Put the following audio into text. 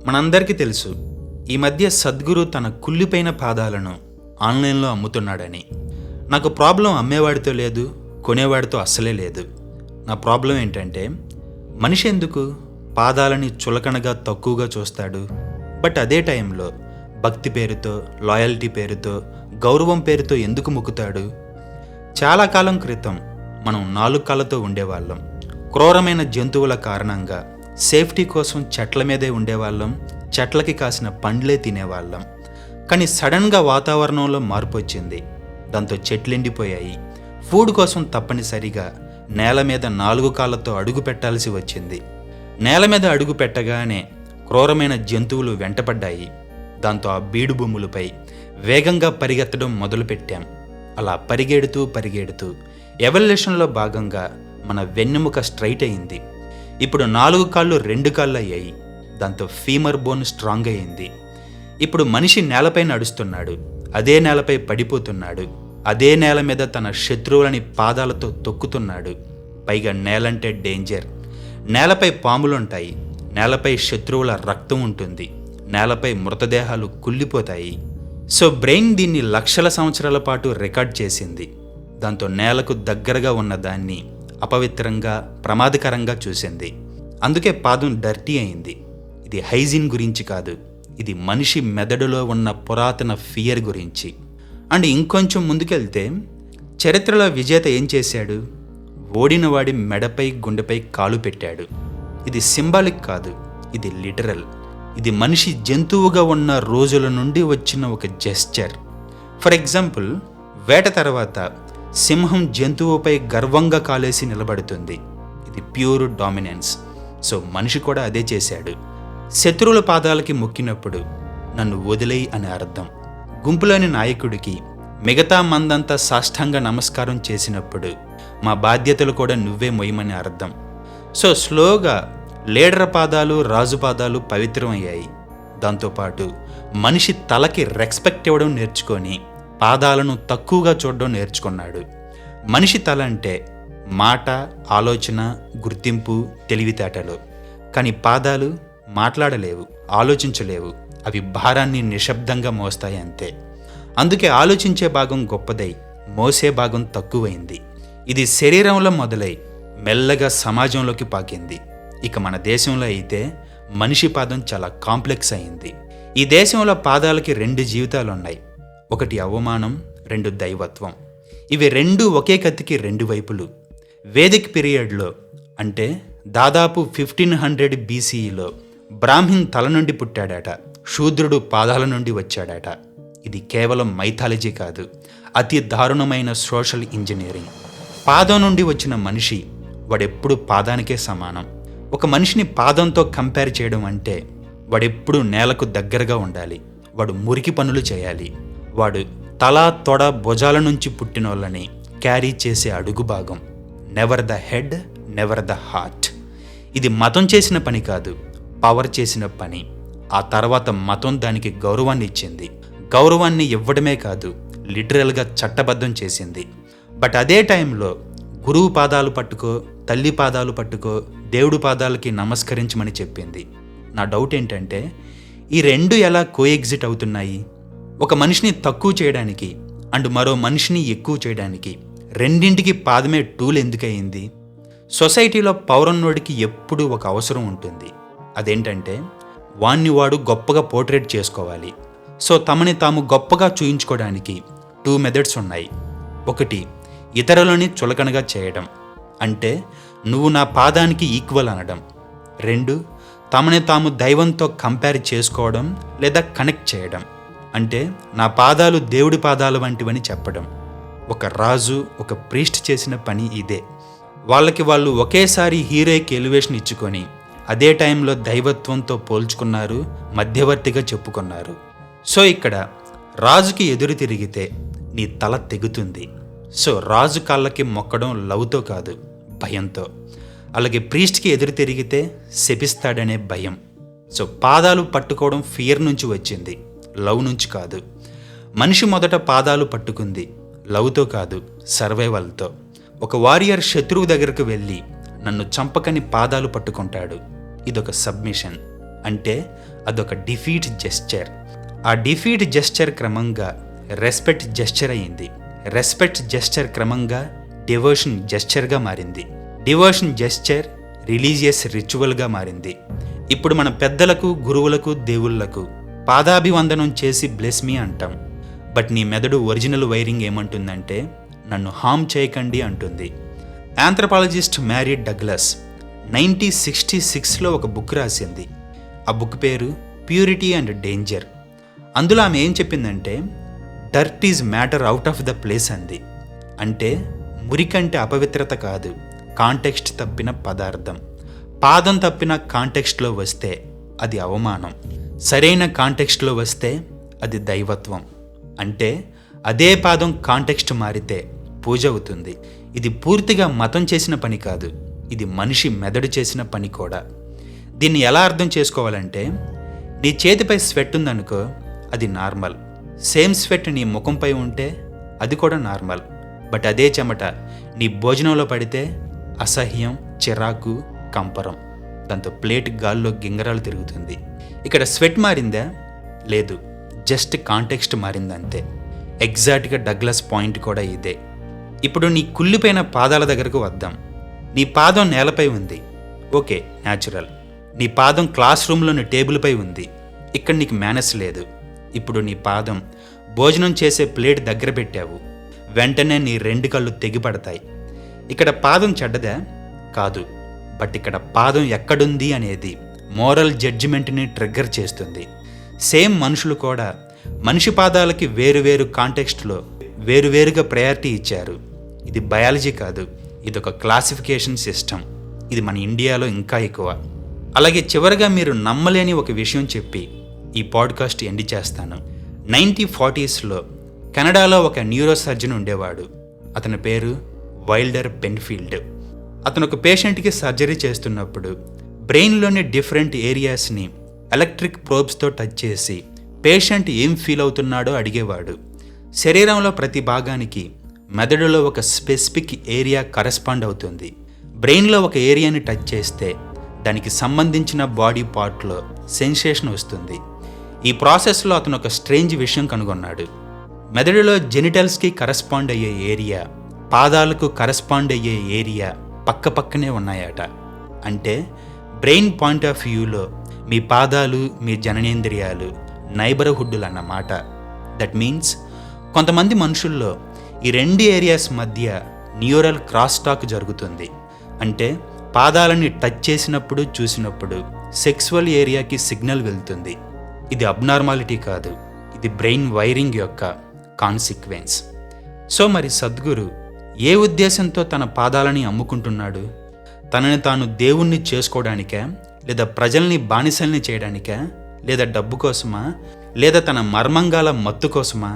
మనందరికీ తెలుసు, ఈ మధ్య సద్గురు తన కుళ్ళిపోయిన పాదాలను ఆన్లైన్లో అమ్ముతున్నాడని. నాకు ప్రాబ్లం అమ్మేవాడితో లేదు, కొనేవాడితో అస్సలే లేదు. నా ప్రాబ్లం ఏంటంటే, మనిషి ఎందుకు పాదాలని చులకనగా తక్కువగా చూస్తాడు? బట్ అదే టైంలో భక్తి పేరుతో, లాయల్టీ పేరుతో, గౌరవం పేరుతో ఎందుకు మొక్కుతాడు? చాలా కాలం క్రితం మనం 4 కాళ్ళతో ఉండేవాళ్ళం. క్రూరమైన జంతువుల కారణంగా సేఫ్టీ కోసం చెట్ల మీదే ఉండేవాళ్ళం, చెట్లకి కాసిన పండ్లే తినేవాళ్ళం. కానీ సడన్గా వాతావరణంలో మార్పు వచ్చింది. దాంతో చెట్లు ఎండిపోయాయి. ఫుడ్ కోసం తప్పనిసరిగా నేల మీద 4 కాళ్ళతో అడుగు పెట్టాల్సి వచ్చింది. నేల మీద అడుగు పెట్టగానే క్రూరమైన జంతువులు వెంటపడ్డాయి. దాంతో ఆ బీడు భూములపై వేగంగా పరిగెత్తడం మొదలుపెట్టాం. అలా పరిగెడుతూ ఎవల్యూషన్లో భాగంగా మన వెన్నెముక స్ట్రైట్ అయింది. ఇప్పుడు 4 కాళ్ళు 2 కాళ్ళు అయ్యాయి. దాంతో ఫీమర్ బోన్ స్ట్రాంగ్ అయింది. ఇప్పుడు మనిషి నేలపై నడుస్తున్నాడు, అదే నేలపై పడిపోతున్నాడు, అదే నేల మీద తన శత్రువులని పాదాలతో తొక్కుతున్నాడు. పైగా నేలంటే డేంజర్. నేలపై పాములుంటాయి, నేలపై శత్రువుల రక్తం ఉంటుంది, నేలపై మృతదేహాలు కుళ్ళిపోతాయి. సో బ్రెయిన్ దీన్ని లక్షల సంవత్సరాల పాటు రికార్డ్ చేసింది. దాంతో నేలకు దగ్గరగా ఉన్న దాన్ని అపవిత్రంగా, ప్రమాదకరంగా చూసింది. అందుకే పాదం డర్టీ అయింది. ఇది హైజీన్ గురించి కాదు, ఇది మనిషి మెదడులో ఉన్న పురాతన ఫియర్ గురించి. అండ్ ఇంకొంచెం ముందుకెళ్తే, చరిత్రలో విజేత ఏం చేశాడు? ఓడినవాడి మెడపై, గుండెపై కాలు పెట్టాడు. ఇది సింబాలిక్ కాదు, ఇది లిటరల్. ఇది మనిషి జంతువుగా ఉన్న రోజుల నుండి వచ్చిన ఒక జెస్చర్. ఫర్ ఎగ్జాంపుల్, వేట తర్వాత సింహం జంతువుపై గర్వంగా కాలేసి నిలబడుతుంది. ఇది ప్యూర్ డామినెన్స్. సో మనిషి కూడా అదే చేశాడు. శత్రువుల పాదాలకి మొక్కినప్పుడు నన్ను వదిలేయి అని అర్థం. గుంపులోని నాయకుడికి మిగతా మందంతా సాష్టాంగ నమస్కారం చేసినప్పుడు మా బాధ్యతలు కూడా నువ్వే మొయ్యమని అర్థం. సో స్లోగా లీడర్ పాదాలు, రాజు పాదాలు పవిత్రమయ్యాయి. దాంతోపాటు మనిషి తలకి రెస్పెక్ట్ ఇవ్వడం నేర్చుకొని పాదాలను తక్కువగా చూడడం నేర్చుకున్నాడు. మనిషి తల అంటే మాట, ఆలోచన, గుర్తింపు, తెలివితేటలు. కానీ పాదాలు మాట్లాడలేవు, ఆలోచించలేవు. అవి భారాన్ని నిశ్శబ్దంగా మోస్తాయి అంతే. అందుకే ఆలోచించే భాగం గొప్పదై మోసే భాగం తక్కువైంది. ఇది శరీరంలో మొదలై మెల్లగా సమాజంలోకి పాకింది. ఇక మన దేశంలో అయితే మనిషి పాదం చాలా కాంప్లెక్స్ అయింది. ఈ దేశంలో పాదాలకి 2 జీవితాలున్నాయి. ఒకటి అవమానం, 2 దైవత్వం. ఇవి 2 ఒకే కత్తికి 2 వైపులు. వేదిక్ పీరియడ్లో, అంటే దాదాపు 1500 BCEలో బ్రాహ్మిన్ తల నుండి పుట్టాడట, శూద్రుడు పాదాల నుండి వచ్చాడట. ఇది కేవలం మైథాలజీ కాదు, అతి దారుణమైన సోషల్ ఇంజనీరింగ్. పాదం నుండి వచ్చిన మనిషి వాడెప్పుడు పాదానికే సమానం. ఒక మనిషిని పాదంతో కంపేర్ చేయడం అంటే వాడెప్పుడు నేలకు దగ్గరగా ఉండాలి, వాడు మురికి పనులు చేయాలి, వాడు తల, తొడ, భుజాల నుంచి పుట్టినోళ్ళని క్యారీ చేసే అడుగు భాగం. Never the head, never the heart. ఇది మతం చేసిన పని కాదు, పవర్ చేసిన పని. ఆ తర్వాత మతం దానికి గౌరవాన్ని ఇచ్చింది. గౌరవాన్ని ఇవ్వడమే కాదు, లిటరల్గా చట్టబద్ధం చేసింది. బట్ అదే టైంలో గురువు పాదాలు పట్టుకో, తల్లి పాదాలు పట్టుకో, దేవుడు పాదాలకి నమస్కరించమని చెప్పింది. నా డౌట్ ఏంటంటే, ఈ 2 ఎలా కోఎగ్జిట్ అవుతున్నాయి? ఒక మనిషిని తక్కువ చేయడానికి అండ్ మరో మనిషిని ఎక్కువ చేయడానికి రెండింటికి పాదమే టూల్ ఎందుకయింది? సొసైటీలో పౌరన్నోడికి ఎప్పుడూ ఒక అవసరం ఉంటుంది. అదేంటంటే, వాణ్ణి వాడు గొప్పగా పోర్ట్రేట్ చేసుకోవాలి. సో తమని తాము గొప్పగా చూయించుకోవడానికి 2 మెథడ్స్ ఉన్నాయి. ఒకటి, ఇతరులని చులకనగా చేయడం, అంటే నువ్వు నా పాదానికి ఈక్వల్ అనడం. 2, తమని తాము దైవంతో కంపేర్ చేసుకోవడం లేదా కనెక్ట్ చేయడం, అంటే నా పాదాలు దేవుడి పాదాలు వంటివని చెప్పడం. ఒక రాజు, ఒక ప్రీస్ట్ చేసిన పని ఇదే. వాళ్ళకి వాళ్ళు ఒకేసారి హీరోయిక్ ఎలివేషన్ ఇచ్చుకొని అదే టైంలో దైవత్వంతో పోల్చుకున్నారు, మధ్యవర్తిగా చెప్పుకున్నారు. సో ఇక్కడ రాజుకి ఎదురు తిరిగితే నీ తల తెగుతుంది. సో రాజు కాళ్ళకి మొక్కడం లవ్తో కాదు, భయంతో. అలాగే ప్రీస్ట్కి ఎదురు తిరిగితే శపిస్తాడనే భయం. సో పాదాలు పట్టుకోవడం ఫియర్ నుంచి వచ్చింది, లవ్ నుంచి కాదు. మనిషి మొదట పాదాలు పట్టుకుంది లవ్తో కాదు, సర్వైవల్తో. ఒక వారియర్ శత్రువు దగ్గరకు వెళ్ళి నన్ను చంపకని పాదాలు పట్టుకుంటాడు. ఇదొక సబ్మిషన్. అంటే అదొక డిఫీట్ జెస్చర్. ఆ డిఫీట్ జెస్చర్ క్రమంగా రెస్పెక్ట్ జెస్చర్ అయింది. రెస్పెక్ట్ జెస్చర్ క్రమంగా డివోషన్ జెస్చర్గా మారింది. డివోషన్ జెస్చర్ రిలీజియస్ రిచువల్గా మారింది. ఇప్పుడు మన పెద్దలకు, గురువులకు, దేవుళ్లకు పాదాభివందనం చేసి బ్లెస్ మీ అంటాం. బట్ నీ మెదడు ఒరిజినల్ వైరింగ్ ఏమంటుందంటే నన్ను హామ్ చేయకండి అంటుంది. ఆంథ్రపాలజిస్ట్ మ్యారీ డగ్లస్ 1966లో ఒక బుక్ రాసింది. ఆ బుక్ పేరు ప్యూరిటీ అండ్ డేంజర్. అందులో ఆమె ఏం చెప్పిందంటే dirt is matter out of the place అంది. అంటే మురికంటే అపవిత్రత కాదు, కాంటెక్స్ట్ తప్పిన పదార్థం. పాదం తప్పిన కాంటెక్స్ట్లో వస్తే అది అవమానం, సరైన కాంటెక్స్ట్లో వస్తే అది దైవత్వం. అంటే అదే పాదం కాంటెక్స్ట్ మారితే పూజ అవుతుంది. ఇది పూర్తిగా మతం చేసిన పని కాదు, ఇది మనిషి మెదడు చేసిన పని కూడా. దీన్ని ఎలా అర్థం చేసుకోవాలంటే నీ చేతిపై స్వెట్ ఉందనుకో, అది నార్మల్. సేమ్ స్వెట్ నీ ముఖంపై ఉంటే అది కూడా నార్మల్. బట్ అదే చెమట నీ భోజనంలో పడితే అసహ్యం, చిరాకు, కంపరం. దాంతో ప్లేట్ గాల్లో గింగరాలు తిరుగుతుంది. ఇక్కడ స్వెట్ మారిందా? లేదు, జస్ట్ కాంటెక్స్ట్ మారిందంతే. ఎగ్జాక్ట్గా డగ్లస్ పాయింట్ కూడా ఇదే. ఇప్పుడు నీ కుళ్ళిపోయిన పాదాల దగ్గరకు వద్దాం. నీ పాదం నేలపై ఉంది, ఓకే, న్యాచురల్. నీ పాదం క్లాస్ రూమ్లోని టేబుల్పై ఉంది, ఇక్కడ నీకు మేనస్ లేదు. ఇప్పుడు నీ పాదం భోజనం చేసే ప్లేట్ దగ్గర పెట్టావు, వెంటనే నీ 2 కళ్ళు తెగిపడతాయి. ఇక్కడ పాదం చెడ్డదా? కాదు. బట్ ఇక్కడ పాదం ఎక్కడుంది అనేది మోరల్ జడ్జిమెంట్ని ట్రిగ్గర్ చేస్తుంది. సేమ్ మనుషులు కూడా మనిషి పాదాలకి వేరువేరు కాంటెక్స్ట్లో వేరువేరుగా ప్రయారిటీ ఇచ్చారు. ఇది బయాలజీ కాదు, ఇదొక క్లాసిఫికేషన్ సిస్టమ్. ఇది మన ఇండియాలో ఇంకా ఎక్కువ. అలాగే చివరిగా మీరు నమ్మలేని ఒక విషయం చెప్పి ఈ పాడ్కాస్ట్ ఎండ్ చేస్తాను. 1940స్లో కెనడాలో ఒక న్యూరో సర్జన్ ఉండేవాడు. అతని పేరు వైల్డర్ పెన్ఫీల్డ్. అతను ఒక పేషెంట్కి సర్జరీ చేస్తున్నప్పుడు బ్రెయిన్లోని డిఫరెంట్ ఏరియాస్ని ఎలక్ట్రిక్ ప్రోబ్స్తో టచ్ చేసి పేషెంట్ ఏం ఫీల్ అవుతున్నాడో అడిగేవాడు. శరీరంలో ప్రతి భాగానికి మెదడులో ఒక స్పెసిఫిక్ ఏరియా కరెస్పాండ్ అవుతుంది. బ్రెయిన్లో ఒక ఏరియాని టచ్ చేస్తే దానికి సంబంధించిన బాడీ పార్ట్లో సెన్సేషన్ వస్తుంది. ఈ ప్రాసెస్లో అతను ఒక స్ట్రేంజ్ విషయం కనుగొన్నాడు. మెదడులో జెనిటల్స్కి కరెస్పాండ్ అయ్యే ఏరియా, పాదాలకు కరెస్పాండ్ అయ్యే ఏరియా పక్క పక్కనే ఉన్నాయట. అంటే బ్రెయిన్ పాయింట్ ఆఫ్ వ్యూలో మీ పాదాలు, మీ జననేంద్రియాలు నైబర్హుడ్లు అన్నమాట. దట్ మీన్స్ కొంతమంది మనుషుల్లో ఈ 2 ఏరియాస్ మధ్య న్యూరల్ క్రాస్ టాక్ జరుగుతుంది. అంటే పాదాలని టచ్ చేసినప్పుడు, చూసినప్పుడు సెక్సువల్ ఏరియాకి సిగ్నల్ వెళ్తుంది. ఇది అబ్నార్మాలిటీ కాదు, ఇది బ్రెయిన్ వైరింగ్ యొక్క కాన్సిక్వెన్స్. సో మరి సద్గురు ఏ ఉద్దేశంతో తన పాదాలని అమ్ముకుంటున్నాడు? తనని తాను దేవుణ్ణి చేసుకోవడానికా, లేదా ప్రజల్ని బానిసల్ని చేయడానికా, లేదా డబ్బు కోసమా, లేదా తన మర్మంగాల మత్తు కోసమా?